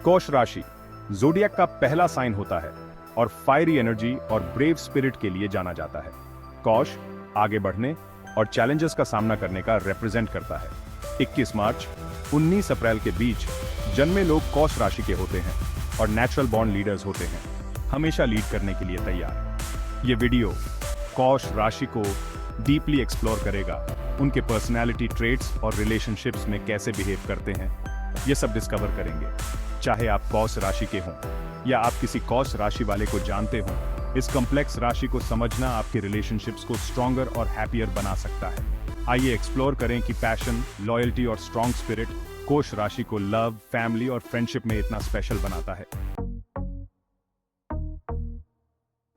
कौश राशि ज़ोडिएक का पहला साइन होता है और फायरी एनर्जी और ब्रेव स्पिरिट के लिए जाना जाता है। कौश आगे बढ़ने और चैलेंजेस का सामना करने का रिप्रेजेंट करता है। 21 मार्च 19 अप्रैल के बीच जन्मे लोग कौश राशि के होते हैं और नेचुरल बॉर्न लीडर्स होते हैं, हमेशा लीड करने के लिए तैयार। ये वीडियो कौश राशि को डीपली एक्सप्लोर करेगा, उनके पर्सनैलिटी ट्रेट्स और रिलेशनशिप्स में कैसे बिहेव करते हैं, ये सब डिस्कवर करेंगे। चाहे आप कौश राशि के हों या आप किसी कौश राशि वाले को जानते हों, इस कॉम्प्लेक्स राशि को समझना आपके रिलेशनशिप्स को स्ट्रॉन्गर और हैप्पियर बना सकता है। आइए एक्सप्लोर करें कि पैशन, लॉयल्टी और स्ट्रॉन्ग स्पिरिट कौश राशि को लव, फैमिली और फ्रेंडशिप में इतना स्पेशल बनाता है।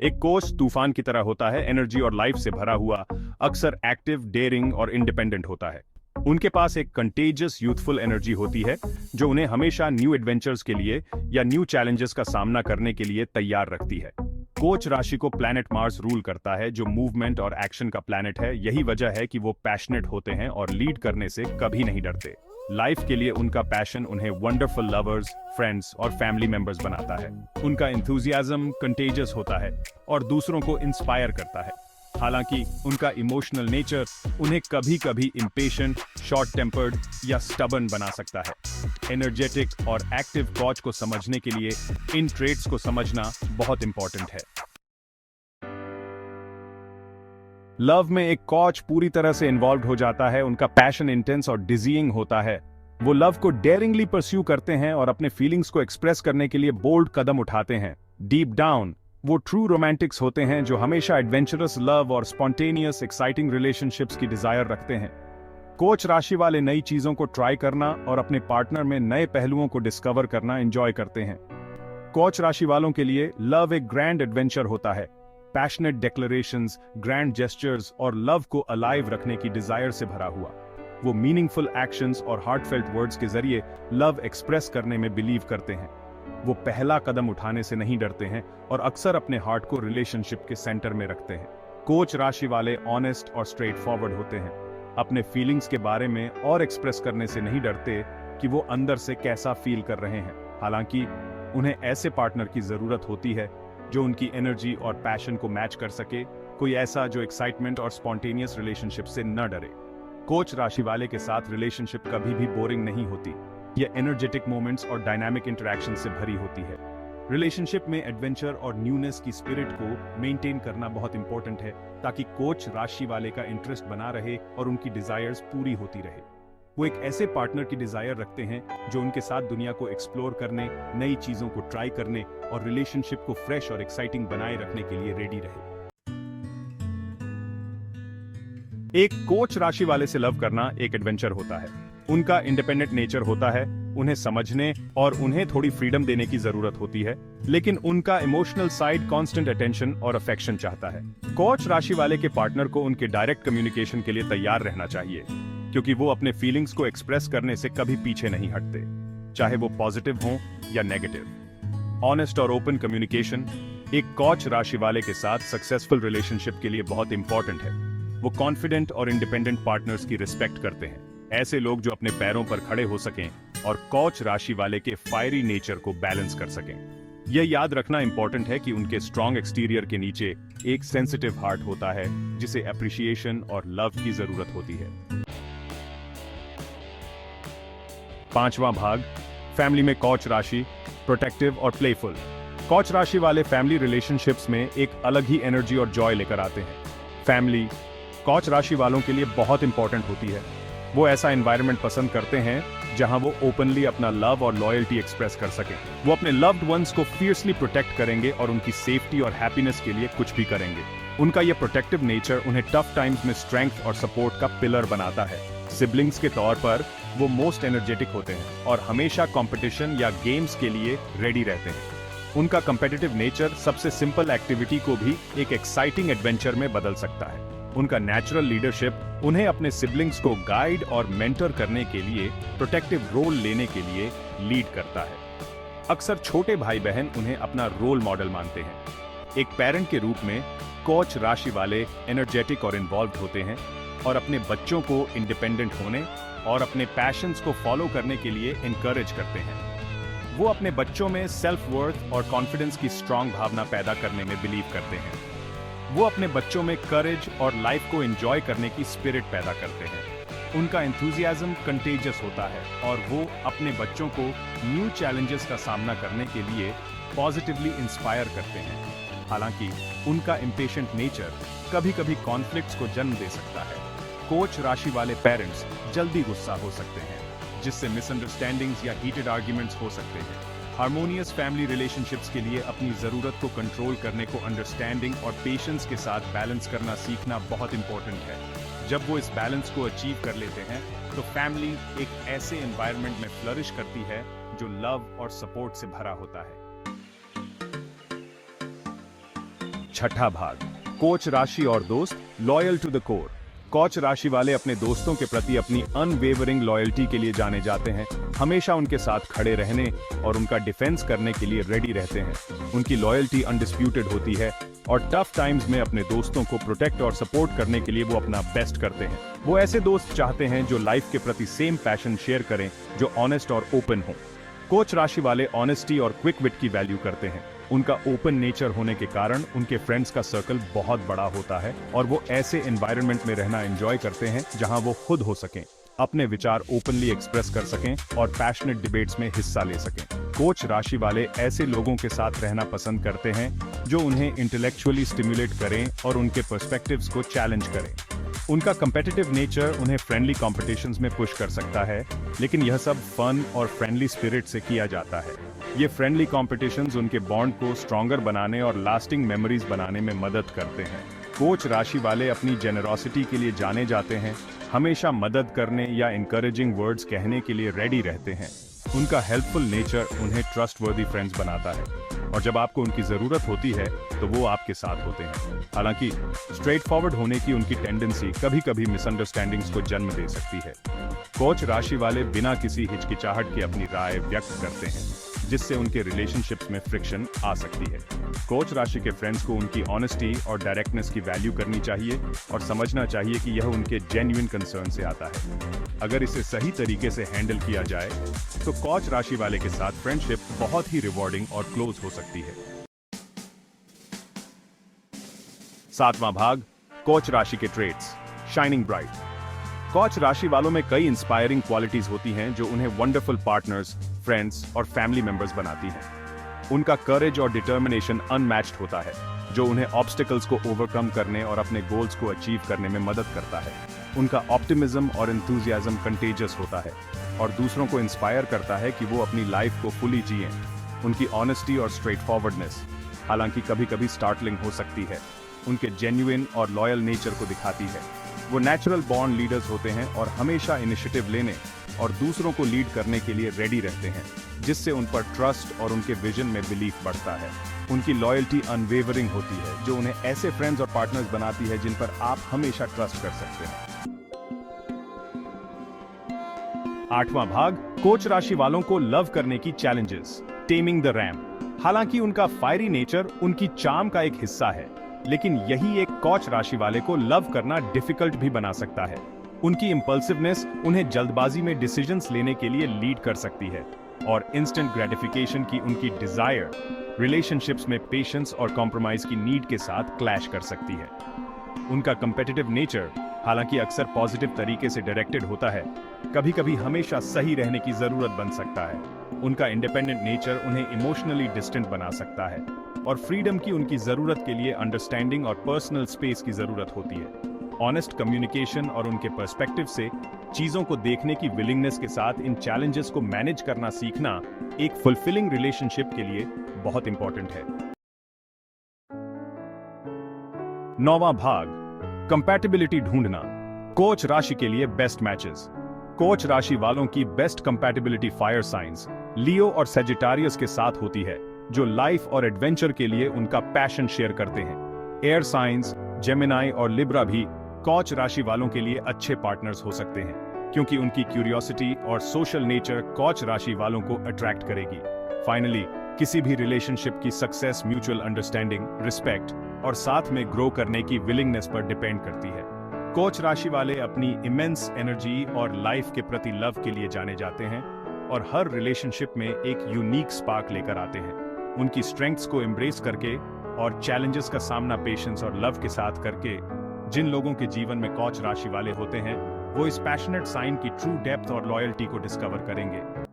एक कौश तूफान की तरह होता है, एनर्जी और लाइफ से भरा हुआ, अक्सर एक्टिव, डेयरिंग और इंडिपेंडेंट होता है। उनके पास एक कंटेजियस यूथफुल एनर्जी होती है जो उन्हें हमेशा न्यू एडवेंचर्स के लिए या न्यू चैलेंजेस का सामना करने के लिए तैयार रखती है। कौश राशि को प्लैनेट मार्स रूल करता है, जो मूवमेंट और एक्शन का प्लैनेट है। यही वजह है कि वो पैशनेट होते हैं और लीड करने से कभी नहीं डरते। लाइफ के लिए उनका पैशन उन्हें वंडरफुल लवर्स, फ्रेंड्स और फैमिली मेंबर्स बनाता है। उनका एंथुसियाज्म कंटेजियस होता है और दूसरों को इंस्पायर करता है। हालांकि उनका इमोशनल नेचर उन्हें कभी कभी इम्पेशेंट, शॉर्ट टेम्पर्ड या स्टबर्न बना सकता है। एनर्जेटिक और एक्टिव कौश को समझने के लिए इन ट्रेट्स को समझना बहुत इंपॉर्टेंट है। लव में एक कौश पूरी तरह से इन्वॉल्व हो जाता है। उनका पैशन इंटेंस और डिजीइंग होता है। वो लव को डेयरिंगली परस्यू करते हैं और अपने फीलिंग्स को एक्सप्रेस करने के लिए बोल्ड कदम उठाते हैं। डीप डाउन वो ट्रू रोमांटिक्स होते हैं जो हमेशा एडवेंचरस लव और स्पॉन्टेनियस एक्साइटिंग रिलेशनशिप्स की डिजायर रखते हैं। कौश राशि वाले नई चीजों को ट्राई करना और अपने पार्टनर में नए पहलुओं को डिस्कवर करना एंजॉय करते हैं। कौश राशि वालों के लिए लव एक ग्रैंड एडवेंचर होता है। पैशनेट डिक्लेरेशंस, ग्रैंड जेस्चर्स और लव को अलाइव रखने की डिजायर से भरा हुआ। वो मीनिंगफुल एक्शंस और हार्टफेल्ट वर्ड्स के जरिए लव एक्सप्रेस करने में बिलीव करते हैं। वो पहला कदम उठाने से नहीं डरते हैं और अक्सर अपने हार्ट को रिलेशनशिप के सेंटर में रखते हैं। कौश राशि वाले ऑनेस्ट और स्ट्रेट फॉरवर्ड होते हैं। अपने फीलिंग्स के बारे में और एक्सप्रेस करने से नहीं डरते कि वो अंदर से कैसा फील कर रहे हैं। हालांकि उन्हें ऐसे पार्टनर की जरूरत होती है जो उनकी एनर्जी और पैशन को मैच कर सके, कोई ऐसा जो एक्साइटमेंट और स्पॉन्टेनियस रिलेशनशिप से न डरे। कौश राशि वाले के साथ रिलेशनशिप कभी भी बोरिंग नहीं होती। यह एनर्जेटिक मोमेंट्स और डायनामिक इंटरेक्शन से भरी होती है। रिलेशनशिप में एडवेंचर और न्यूनेस की स्पिरिट को मेंटेन करना बहुत इंपॉर्टेंट है ताकि कौश राशि वाले का इंटरेस्ट बना रहे और उनकी डिजायर्स पूरी होती रहे। वो एक ऐसे पार्टनर की डिजायर रखते हैं जो उनके साथ दुनिया को एक्सप्लोर करने, नई चीजों को ट्राई करने और रिलेशनशिप को फ्रेश और एक्साइटिंग बनाए रखने के लिए रेडी रहे। एक कौश राशि वाले से लव करना एक एडवेंचर होता है। उनका इंडिपेंडेंट नेचर होता है, उन्हें समझने और उन्हें थोड़ी फ्रीडम देने की जरूरत होती है, लेकिन उनका इमोशनल साइड कांस्टेंट अटेंशन और अफेक्शन चाहता है। कौश राशि वाले के पार्टनर को उनके डायरेक्ट कम्युनिकेशन के लिए तैयार रहना चाहिए, क्योंकि वो अपने फीलिंग्स को एक्सप्रेस करने से कभी पीछे नहीं हटते, चाहे वो पॉजिटिव हो या नेगेटिव। ऑनेस्ट और ओपन कम्युनिकेशन एक कौश राशि वाले के साथ सक्सेसफुल रिलेशनशिप के लिए बहुत इंपॉर्टेंट है। वो कॉन्फिडेंट और इंडिपेंडेंट पार्टनर्स की रिस्पेक्ट करते हैं, ऐसे लोग जो अपने पैरों पर खड़े हो सकें और कौश राशि वाले के फायरी नेचर को बैलेंस कर सकें। यह याद रखना इंपॉर्टेंट है कि उनके स्ट्रॉन्ग एक्सटीरियर के नीचे एक सेंसिटिव हार्ट होता है जिसे अप्रिशिएशन और लव की जरूरत होती है। 5वां भाग, फैमिली में कौश राशि, प्रोटेक्टिव और प्लेफुल। कौश राशि वाले फैमिली रिलेशनशिप्स में एक अलग ही एनर्जी और जॉय लेकर आते हैं। फैमिली कौश राशि वालों के लिए बहुत इंपॉर्टेंट होती है। वो ऐसा एनवायरनमेंट पसंद करते हैं जहां वो ओपनली अपना लव और लॉयल्टी एक्सप्रेस कर सकें। वो अपने लव्ड वंस को फियर्सली प्रोटेक्ट करेंगे और उनकी सेफ्टी और हैप्पीनेस के लिए कुछ भी करेंगे। उनका यह प्रोटेक्टिव नेचर उन्हें टफ टाइम्स में स्ट्रेंथ और सपोर्ट का पिलर बनाता है। सिबलिंग्स के तौर पर वो मोस्ट एनर्जेटिक होते हैं और हमेशा कंपटीशन या गेम्स के लिए रेडी रहते हैं। उनका कंपेटिटिव नेचर सबसे सिंपल एक्टिविटी को भी एक एक्साइटिंग एडवेंचर में बदल सकता है। उनका नेचुरल लीडरशिप उन्हें अपने सिबलिंग्स को गाइड और मेंटर करने के लिए, प्रोटेक्टिव रोल लेने के लिए लीड करता है। अक्सर छोटे भाई बहन उन्हें अपना रोल मॉडल मानते हैं। एक पेरेंट के रूप में कौश राशि वाले एनर्जेटिक और इन्वॉल्व होते हैं और अपने बच्चों को इंडिपेंडेंट होने और अपने पैशंस को फॉलो करने के लिए इनकरेज करते हैं। वो अपने बच्चों में सेल्फ वर्थ और कॉन्फिडेंस की स्ट्रांग भावना पैदा करने में बिलीव करते हैं। वो अपने बच्चों में करेज और लाइफ को एंजॉय करने की स्पिरिट पैदा करते हैं। उनका एंथुजियाज्म कंटेजियस होता है और वो अपने बच्चों को न्यू चैलेंजेस का सामना करने के लिए पॉजिटिवली इंस्पायर करते हैं। हालांकि उनका इम्पेशेंट नेचर कभी-कभी कॉन्फ्लिक्ट्स को जन्म दे सकता है। कोच राशि वाले पेरेंट्स जल्दी गुस्सा हो सकते हैं, जिससे मिसअंडरस्टैंडिंग्स या हीटेड आर्ग्यूमेंट्स हो सकते हैं। हार्मोनियस फैमिली रिलेशनशिप्स के लिए अपनी जरूरत को कंट्रोल करने को अंडरस्टैंडिंग और पेशेंस के साथ बैलेंस करना सीखना बहुत इंपॉर्टेंट है। जब वो इस बैलेंस को अचीव कर लेते हैं तो फैमिली एक ऐसे एनवायरनमेंट में फ्लरिश करती है जो लव और सपोर्ट से भरा होता है। छठा भाग, कोच राशि और दोस्त loyal to the core. Coach Rashi वाले अपने दोस्तों के प्रति अपनी अनवेवरिंग लॉयल्टी के लिए जाने जाते हैं। हमेशा उनके साथ खड़े रहने और उनका डिफेंस करने के लिए रेडी रहते हैं। उनकी लॉयल्टी अनडिस्प्यूटेड होती है और टफ टाइम्स में अपने दोस्तों को प्रोटेक्ट और सपोर्ट करने के लिए वो अपना बेस्ट करते हैं। वो ऐसे दोस्त चाहते हैं जो लाइफ के प्रति सेम पैशन शेयर करें, जो ऑनेस्ट और ओपन हो। कोच राशि वाले ऑनेस्टी और क्विक विट की वैल्यू करते हैं। उनका ओपन नेचर होने के कारण उनके फ्रेंड्स का सर्कल बहुत बड़ा होता है और वो ऐसे एनवायरनमेंट में रहना एंजॉय करते हैं जहां वो खुद हो सकें, अपने विचार ओपनली एक्सप्रेस कर सकें और पैशनेट डिबेट्स में हिस्सा ले सकें। कोच राशि वाले ऐसे लोगों के साथ रहना पसंद करते हैं जो उन्हें इंटेलेक्चुअली स्टिमुलेट करें और उनके पर्सपेक्टिव्स को चैलेंज करें। उनका कंपेटिटिव नेचर उन्हें फ्रेंडली कॉम्पिटिशन्स में पुश कर सकता है, लेकिन यह सब फन और फ्रेंडली स्पिरिट से किया जाता है। ये फ्रेंडली कॉम्पिटिशन्स उनके बॉन्ड को स्ट्रॉन्गर बनाने और लास्टिंग मेमोरीज बनाने में मदद करते हैं। कोच राशि वाले अपनी जेनरोसिटी के लिए जाने जाते हैं, हमेशा मदद करने या इनकरेजिंग वर्ड्स कहने के लिए रेडी रहते हैं। उनका हेल्पफुल नेचर उन्हें ट्रस्टवर्दी फ्रेंड्स बनाता है और जब आपको उनकी जरूरत होती है तो वो आपके साथ होते हैं। हालांकि स्ट्रेट फॉरवर्ड होने की उनकी टेंडेंसी कभी-कभी मिसअंडरस्टैंडिंग्स को जन्म दे सकती है। कोच राशि वाले बिना किसी हिचकिचाहट के अपनी राय व्यक्त करते हैं, जिससे उनके रिलेशनशिप्स में फ्रिक्शन आ सकती है। कोच राशि के फ्रेंड्स को उनकी ऑनेस्टी और डायरेक्टनेस की वैल्यू करनी चाहिए और समझना चाहिए कि यह उनके जेन्युइन कंसर्न से आता है। अगर इसे सही तरीके से हैंडल किया जाए तो कोच राशि वाले के साथ फ्रेंडशिप बहुत ही रिवॉर्डिंग और क्लोज हो सकती है। सातवां भाग, कोच राशि के ट्रेट्स शाइनिंग ब्राइट। कोच राशि वालों में कई इंस्पायरिंग क्वालिटीज होती हैं जो उन्हें वंडरफुल पार्टनर्स, फ्रेंड्स और फैमिली मेंबर्स बनाती हैं। उनका करेज और डिटर्मिनेशन अनमैच्ड होता है, जो उन्हें ऑब्स्टिकल्स को ओवरकम करने और अपने गोल्स को अचीव करने में मदद करता है। उनका ऑप्टिमिज्म और एंथुसियाज्म कंटेजियस होता है और दूसरों को इंस्पायर करता है कि वो अपनी लाइफ को फुली जिएं। उनकी ऑनेस्टी और स्ट्रेट फॉरवर्डनेस, हालांकि कभी-कभी स्टार्टलिंग हो सकती है, उनके जेन्युइन और लॉयल नेचर को दिखाती है। वो नेचुरल बॉर्न लीडर्स होते हैं और हमेशा इनिशिएटिव लेने और दूसरों को लीड करने के लिए रेडी रहते हैं, जिससे उन पर ट्रस्ट और उनके विजन में बिलीफ बढ़ता है। उनकी लॉयल्टी अनवेवरिंग होती है, जो उन्हें ऐसे फ्रेंड्स और पार्टनर्स बनाती है जिन पर आप हमेशा ट्रस्ट कर सकते हैं। आठवां भाग, कोच राशि वालों को लव करने की चैलेंजेस टेमिंग द रैम। हालांकि उनका फायरी नेचर उनकी चार्म का एक हिस्सा है, लेकिन यही एक कोच राशि वाले को लव करना डिफिकल्ट भी बना सकता है। उनकी इंपल्सिवनेस उन्हें जल्दबाजी में डिसीजंस लेने के लिए लीड कर सकती है और इंस्टेंट ग्रेटिफिकेशन की उनकी डिजायर रिलेशनशिप्स में पेशेंस और कॉम्प्रोमाइज की नीड के साथ क्लैश कर सकती है। उनका कंपेटिटिव नेचर, हालांकि अक्सर पॉजिटिव तरीके से डायरेक्टेड होता है, कभी-कभी हमेशा सही रहने की जरूरत बन सकता है। उनका इंडिपेंडेंट नेचर उन्हें इमोशनली डिस्टेंट बना सकता है और फ्रीडम की उनकी जरूरत के लिए अंडरस्टैंडिंग और पर्सनल स्पेस की जरूरत होती है। ऑनेस्ट कम्युनिकेशन और उनके पर्सपेक्टिव से चीजों को देखने की विलिंगनेस के साथ इन चैलेंजेस को मैनेज करना सीखना एक फुलफिलिंग रिलेशनशिप के लिए बहुत इंपॉर्टेंट है। नौवां भाग, कंपैटिबिलिटी ढूंढना कोच राशि के लिए बेस्ट मैचेस। कोच राशि वालों की बेस्ट कंपैटिबिलिटी फायर साइंस लियो और सेजिटारियस के साथ होती है, जो लाइफ और एडवेंचर के लिए उनका पैशन शेयर करते हैं। एयर साइंस, जेमिनाई और लिब्रा भी कोच राशि वालों के लिए अच्छे पार्टनर्स हो सकते हैं, क्योंकि उनकी क्यूरियोसिटी और सोशल नेचर कोच राशि वालों को अट्रैक्ट करेगी। फाइनली, किसी भी रिलेशनशिप की सक्सेस म्यूचुअल अंडरस्टैंडिंग, रिस्पेक्ट और साथ में ग्रो करने की विलिंगनेस पर डिपेंड करती है। कोच राशि वाले अपनी इमेंस एनर्जी और लाइफ के प्रति लव के लिए जाने जाते हैं। और हर रिलेशनशिप में एक यूनिक स्पार्क लेकर आते हैं। उनकी स्ट्रेंथ्स को एम्ब्रेस करके और चैलेंजेस का सामना पेशेंस और लव के साथ करके जिन लोगों के जीवन में कोच राशि वाले होते हैं, वो इस पैशनेट साइन की ट्रू डेप्थ और लॉयल्टी को डिस्कवर करेंगे।